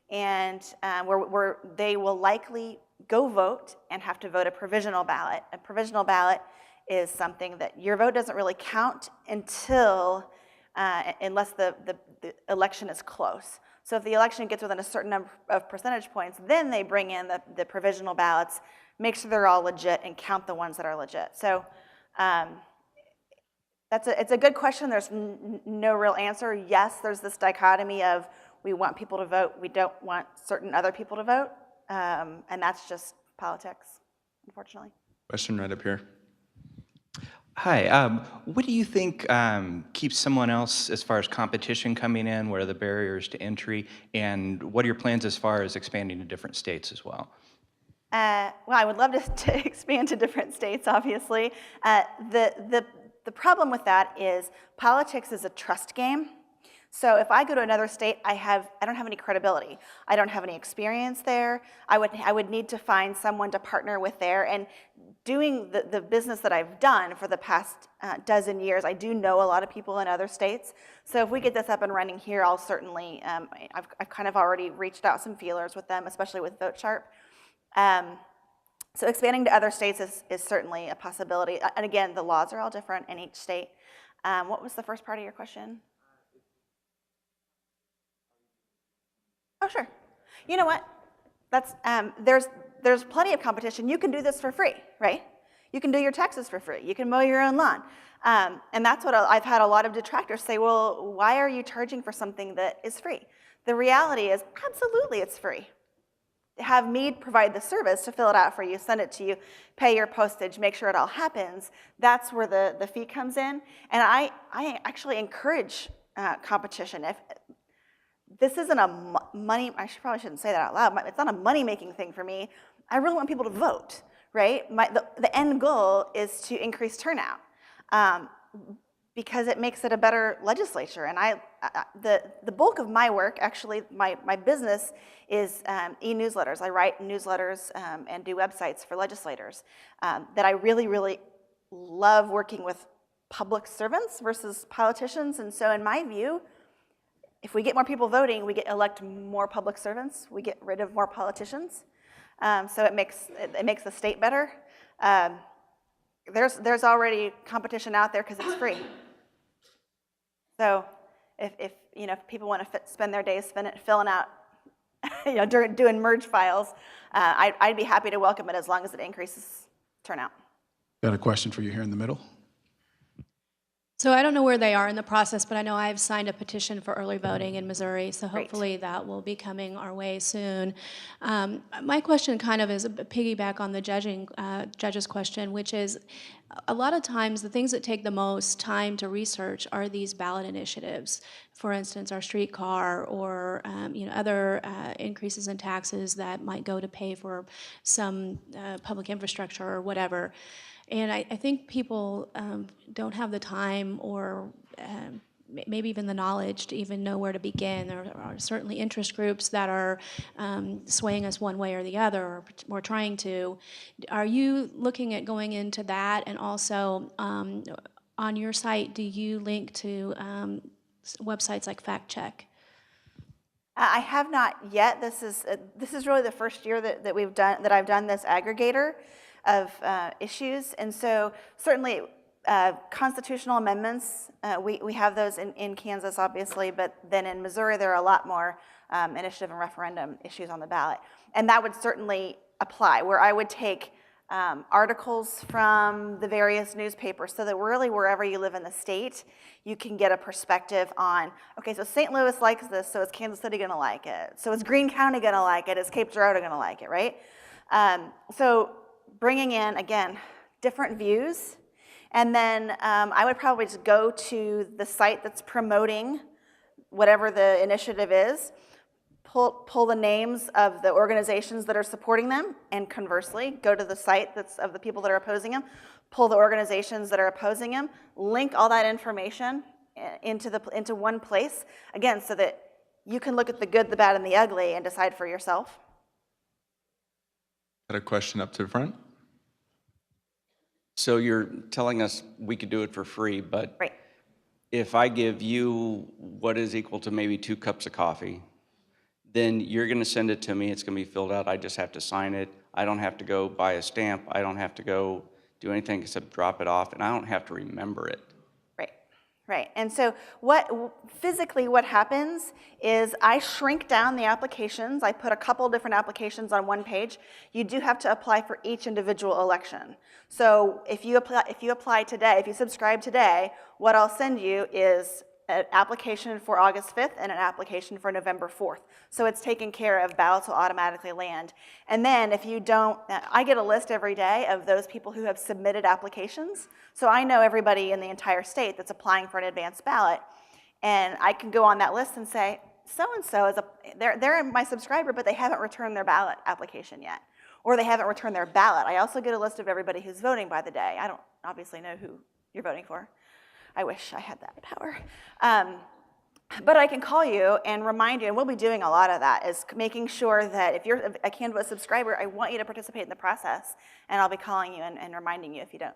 and where they will likely go vote and have to vote a provisional ballot. A provisional ballot is something that your vote doesn't really count until, unless the election is close. So if the election gets within a certain number of percentage points, then they bring in the provisional ballots, make sure they're all legit, and count the ones that are legit. So it's a good question. There's no real answer. Yes, there's this dichotomy of we want people to vote, we don't want certain other people to vote, and that's just politics, unfortunately. Question right up here. Hi, what do you think keeps someone else as far as competition coming in? What are the barriers to entry? And what are your plans as far as expanding to different states as well? Well, I would love to expand to different states, obviously. The problem with that is politics is a trust game. So if I go to another state, I don't have any credibility. I don't have any experience there. I would need to find someone to partner with there. And doing the business that I've done for the past dozen years, I do know a lot of people in other states. So if we get this up and running here, I'll certainly, I've kind of already reached out some feelers with them, especially with VoteSharp. So expanding to other states is certainly a possibility. And again, the laws are all different in each state. What was the first part of your question? Oh, sure. You know what? That's there's plenty of competition. You can do this for free, right? You can do your taxes for free. You can mow your own lawn. And that's what I've had a lot of detractors say, well, why are you charging for something that is free? The reality is, absolutely it's free. Have me provide the service to fill it out for you, send it to you, pay your postage, make sure it all happens. That's where the fee comes in. And I actually encourage competition. If this isn't a money, probably shouldn't say that out loud, it's not a money-making thing for me. I really want people to vote, right? The end goal is to increase turnout because it makes it a better legislature. And the bulk of my work, actually, my business is e-newsletters. I write newsletters and do websites for legislators that I really, really love working with public servants versus politicians. And so in my view, if we get more people voting, we elect more public servants, we get rid of more politicians. So it makes the state better. There's already competition out there because it's free. So if people want to spend their days filling out, doing merge files, I'd be happy to welcome it as long as it increases turnout. Got a question for you here in the middle. So I don't know where they are in the process, but I know I've signed a petition for early voting in Missouri, so hopefully that will be coming our way soon. My question kind of is a piggyback on the judge's question, which is a lot of times the things that take the most time to research are these ballot initiatives. For instance, our streetcar or other increases in taxes that might go to pay for some public infrastructure or whatever. And I think people don't have the time or maybe even the knowledge to even know where to begin. There are certainly interest groups that are swaying us one way or the other, or trying to. Are you looking at going into that? And also, on your site, do you link to websites like Fact Check? I have not yet. This is really the first year that I've done this aggregator of issues, and so certainly constitutional amendments, we have those in Kansas, obviously, but then in Missouri, there are a lot more initiative and referendum issues on the ballot. And that would certainly apply, where I would take articles from the various newspapers so that really wherever you live in the state, you can get a perspective on, okay, so St. Louis likes this, so is Kansas City gonna like it? So is Greene County gonna like it? Is Cape Girardeau gonna like it, right? So bringing in, again, different views. And then I would probably just go to the site that's promoting whatever the initiative is, pull the names of the organizations that are supporting them, and conversely, go to the site that's of the people that are opposing them, pull the organizations that are opposing them, link all that information into one place, again, so that you can look at the good, the bad, and the ugly and decide for yourself. Got a question up to the front? So you're telling us we could do it for free, but right. If I give you what is equal to maybe 2 cups of coffee, then you're going to send it to me. It's going to be filled out. I just have to sign it. I don't have to go buy a stamp. I don't have to go do anything except drop it off, and I don't have to remember it. Right, and so physically what happens is I shrink down the applications. I put a couple different applications on one page. You do have to apply for each individual election. So if you apply today, if you subscribe today, what I'll send you is an application for August 5th and an application for November 4th. So it's taken care of, ballots will automatically land. And then if you don't, I get a list every day of those people who have submitted applications. So I know everybody in the entire state that's applying for an advanced ballot. And I can go on that list and say, so-and-so is they're my subscriber, but they haven't returned their ballot application yet. Or they haven't returned their ballot. I also get a list of everybody who's voting by the day. I don't obviously know who you're voting for. I wish I had that power. But I can call you and remind you, and we'll be doing a lot of that, is making sure that if you're a KanVote subscriber, I want you to participate in the process, and I'll be calling you and reminding you if you don't.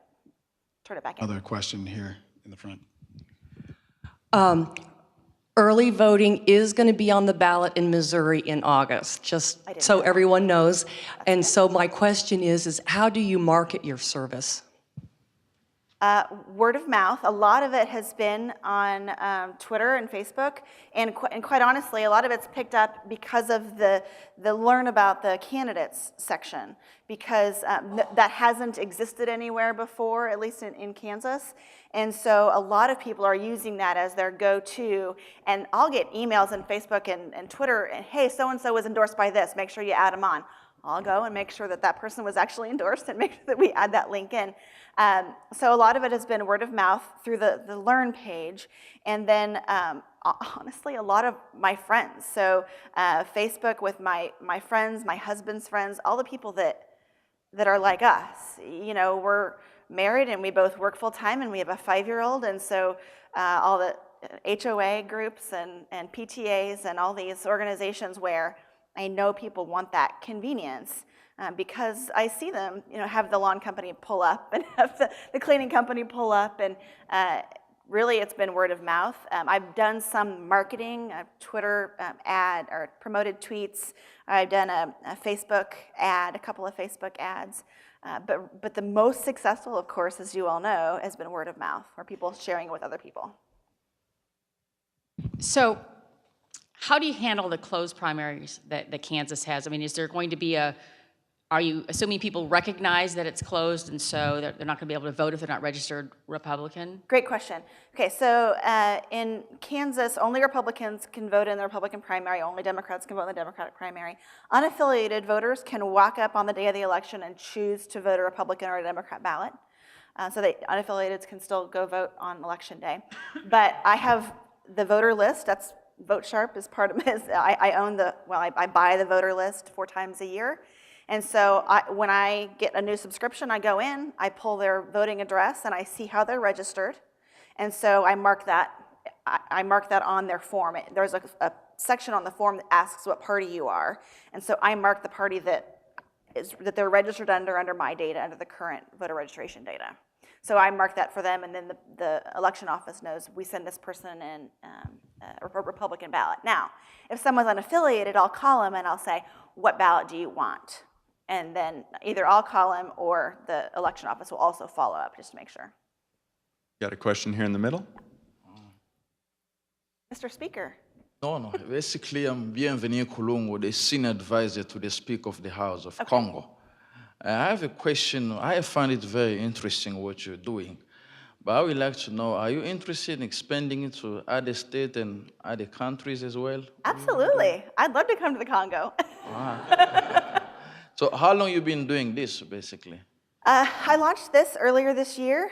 Turn it back in. Other question here in the front. Early voting is going to be on the ballot in Missouri in August, just so everyone knows. And so my question is how do you market your service? Word of mouth. A lot of it has been on Twitter and Facebook, and quite honestly, a lot of it's picked up because of the learn about the candidates section, because that hasn't existed anywhere before, at least in Kansas. And so a lot of people are using that as their go-to, and I'll get emails on Facebook and Twitter, and hey, so-and-so was endorsed by this, make sure you add them on. I'll go and make sure that that person was actually endorsed and make sure that we add that link in. So a lot of it has been word of mouth through the Learn page, and then honestly, a lot of my friends. So Facebook with my friends, my husband's friends, all the people that are like us. You know, we're married and we both work full time, and we have a 5-year-old, and so all the HOA groups and PTAs and all these organizations where I know people want that convenience. Because I see them, you know, have the lawn company pull up and have the cleaning company pull up, and really it's been word of mouth. I've done some marketing, a Twitter ad or promoted tweets. I've done a Facebook ad, a couple of Facebook ads. But the most successful, of course, as you all know, has been word of mouth, or people sharing it with other people. So how do you handle the closed primaries that Kansas has? I mean, is there going to be are you assuming people recognize that it's closed and so they're not going to be able to vote if they're not registered Republican? Great question. Okay, so in Kansas, only Republicans can vote in the Republican primary, only Democrats can vote in the Democratic primary. Unaffiliated voters can walk up on the day of the election and choose to vote a Republican or a Democrat ballot. So unaffiliateds can still go vote on election day. But I have the voter list. That's VoteSharp is part of it. I own I buy the voter list 4 times a year. And so when I get a new subscription, I go in, I pull their voting address, and I see how they're registered. And so I mark that on their form. There's a section on the form that asks what party you are. And so I mark the party that they're registered under my data, under the current voter registration data. So I mark that for them, and then the election office knows we send this person in a Republican ballot. Now, if someone's unaffiliated, I'll call them and I'll say, what ballot do you want? And then either I'll call them or the election office will also follow up just to make sure. Got a question here in the middle? Mr. Speaker. No. Basically, I'm Bienvenu Kulungu, the senior advisor to the Speaker of the House of Congo. I have a question. I find it very interesting what you're doing. But I would like to know, are you interested in expanding it to other states and other countries as well? Absolutely. I'd love to come to the Congo. So how long you been doing this, basically? I launched this earlier this year.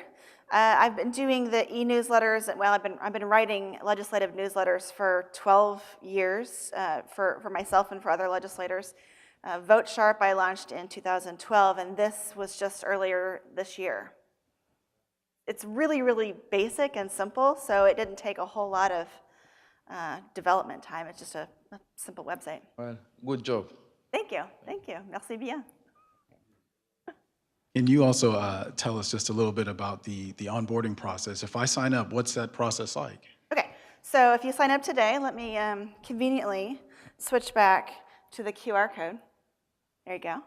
I've been doing the e-newsletters. Well, I've been writing legislative newsletters for 12 years for myself and for other legislators. Vote Sharp I launched in 2012, and this was just earlier this year. It's really, really basic and simple, so it didn't take a whole lot of development time. It's just a simple website. Well, good job. Thank you. Thank you. Merci bien. And you also tell us just a little bit about the onboarding process. If I sign up, what's that process like? Okay, so if you sign up today, let me conveniently switch back to the QR code. There you go.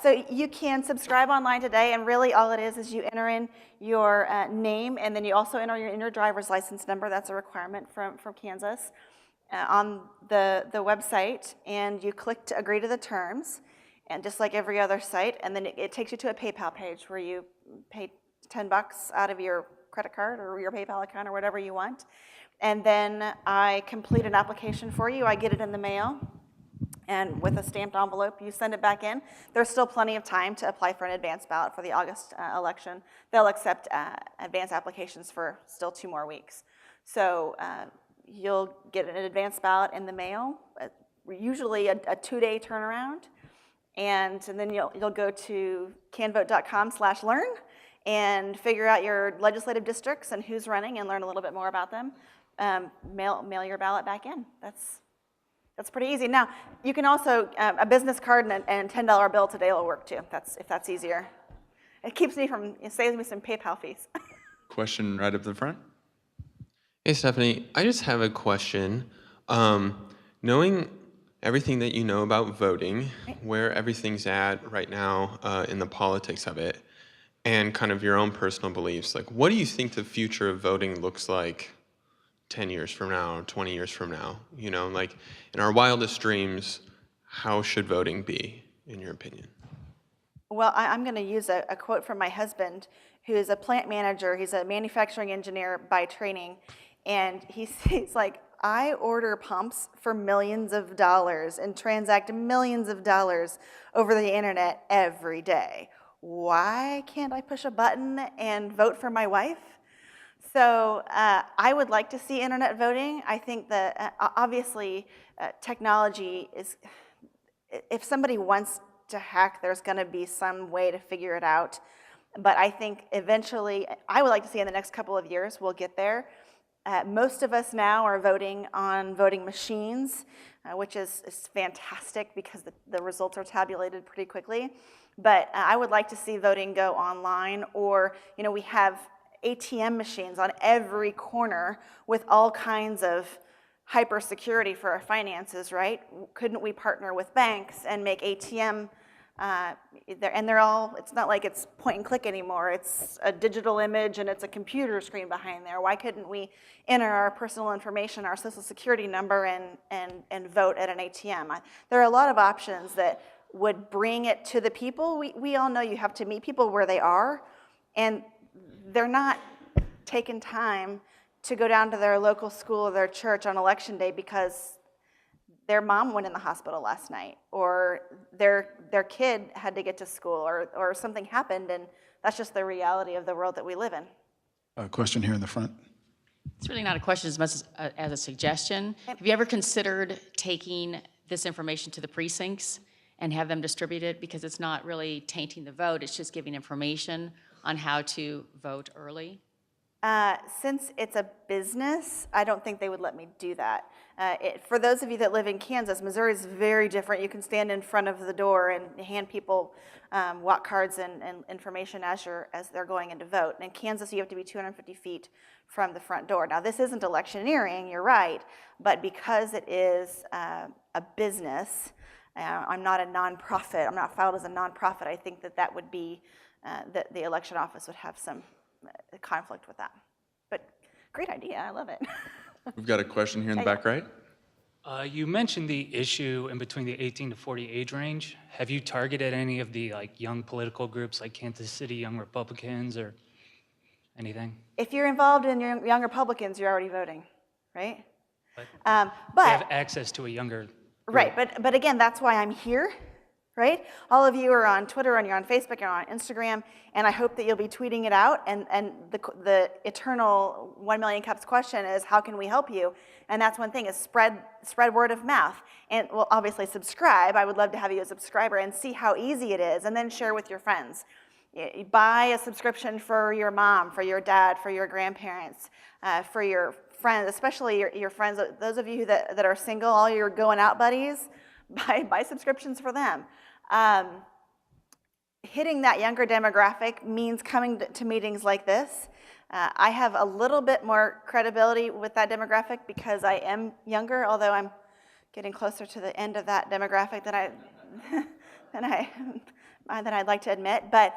So you can subscribe online today, and really all it is you enter in your name, and then you also enter your driver's license number. That's a requirement from Kansas on the website, and you click to agree to the terms, and just like every other site, and then it takes you to a PayPal page where you pay $10 out of your credit card or your PayPal account or whatever you want, and then I complete an application for you. I get it in the mail. And with a stamped envelope, you send it back in. There's still plenty of time to apply for an advance ballot for the August election. They'll accept advance applications for still 2 more weeks. So you'll get an advance ballot in the mail, usually a 2-day turnaround. And then you'll go to kanvote.com/learn and figure out your legislative districts and who's running and learn a little bit more about them. Mail your ballot back in. That's pretty easy. Now, you can also, a business card and $10 bill today will work too, if that's easier. It saves me some PayPal fees. Question right up the front. Hey, Stephanie, I just have a question. Knowing everything that you know about voting, where everything's at right now in the politics of it, and kind of your own personal beliefs, like what do you think the future of voting looks like 10 years from now, 20 years from now? You know, like in our wildest dreams, how should voting be, in your opinion? Well, I'm going to use a quote from my husband, who is a plant manager. He's a manufacturing engineer by training. And he's like, I order pumps for millions of dollars and transact millions of dollars over the internet every day. Why can't I push a button and vote for my wife? So I would like to see internet voting. I think that obviously technology is, if somebody wants to hack, there's going to be some way to figure it out. But I think eventually, I would like to see in the next couple of years, we'll get there. Most of us now are voting on voting machines, which is fantastic because the results are tabulated pretty quickly. But I would like to see voting go online, or we have ATM machines on every corner with all kinds of hyper security for our finances, right? Couldn't we partner with banks and make ATM, and they're all, it's not like it's point and click anymore. It's a digital image and it's a computer screen behind there. Why couldn't we enter our personal information, our social security number, and vote at an ATM? There are a lot of options that would bring it to the people. We all know you have to meet people where they are, and they're not taking time to go down to their local school or their church on election day because their mom went in the hospital last night, or their kid had to get to school, or something happened, and that's just the reality of the world that we live in. A question here in the front. It's really not a question as much as a suggestion. Have you ever considered taking this information to the precincts and have them distribute it? Because it's not really tainting the vote, it's just giving information on how to vote early. Since it's a business, I don't think they would let me do that. For those of you that live in Kansas, Missouri is very different. You can stand in front of the door and hand people walk cards and information as they're going in to vote. And in Kansas, you have to be 250 feet from the front door. Now, this isn't electioneering, you're right, but because it is a business, I'm not a nonprofit, I'm not filed as a nonprofit, I think that would be, that the election office would have some conflict with that. But great idea, I love it. We've got a question here in the back right. You mentioned the issue in between the 18 to 40 age range. Have you targeted any of the young political groups like Kansas City Young Republicans or anything? If you're involved in Young Republicans, you're already voting, right? But they have access to a younger group. Right, but again, that's why I'm here, right? All of you are on Twitter and you're on Facebook and on Instagram, and I hope that you'll be tweeting it out. And the eternal 1 million cups question is, how can we help you? And that's one thing, is spread word of mouth. And well, obviously subscribe. I would love to have you as a subscriber and see how easy it is, and then share with your friends. Buy a subscription for your mom, for your dad, for your grandparents, for your friends, especially your friends, those of you that are single, all your going out buddies, buy subscriptions for them. Hitting that younger demographic means coming to meetings like this. I have a little bit more credibility with that demographic because I am younger, although I'm getting closer to the end of that demographic than I'd like to admit. But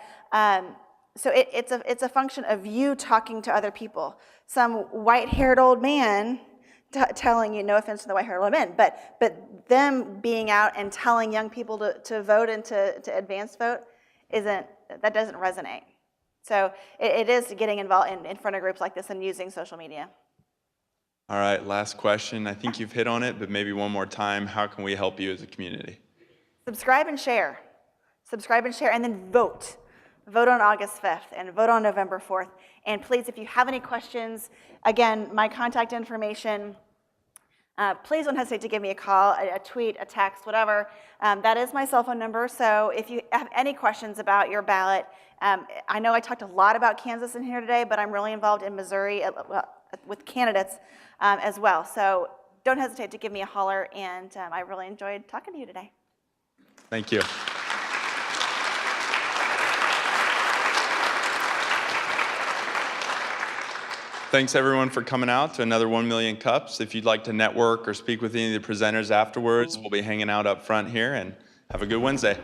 so it's a function of you talking to other people. Some white-haired old man telling you, no offense to the white-haired old men, but them being out and telling young people to vote and to advance vote that doesn't resonate. So it is getting involved in front of groups like this and using social media. All right, last question. I think you've hit on it, but maybe one more time. How can we help you as a community? Subscribe and share. Subscribe and share, and then vote. Vote on August 5th and vote on November 4th. And please, if you have any questions, again, my contact information, please don't hesitate to give me a call, a tweet, a text, whatever. That is my cell phone number. So if you have any questions about your ballot, I know I talked a lot about Kansas in here today, but I'm really involved in Missouri with candidates as well. So don't hesitate to give me a holler, and I really enjoyed talking to you today. Thank you. Thanks everyone for coming out to another 1 Million Cups. If you'd like to network or speak with any of the presenters afterwards, we'll be hanging out up front here, and have a good Wednesday.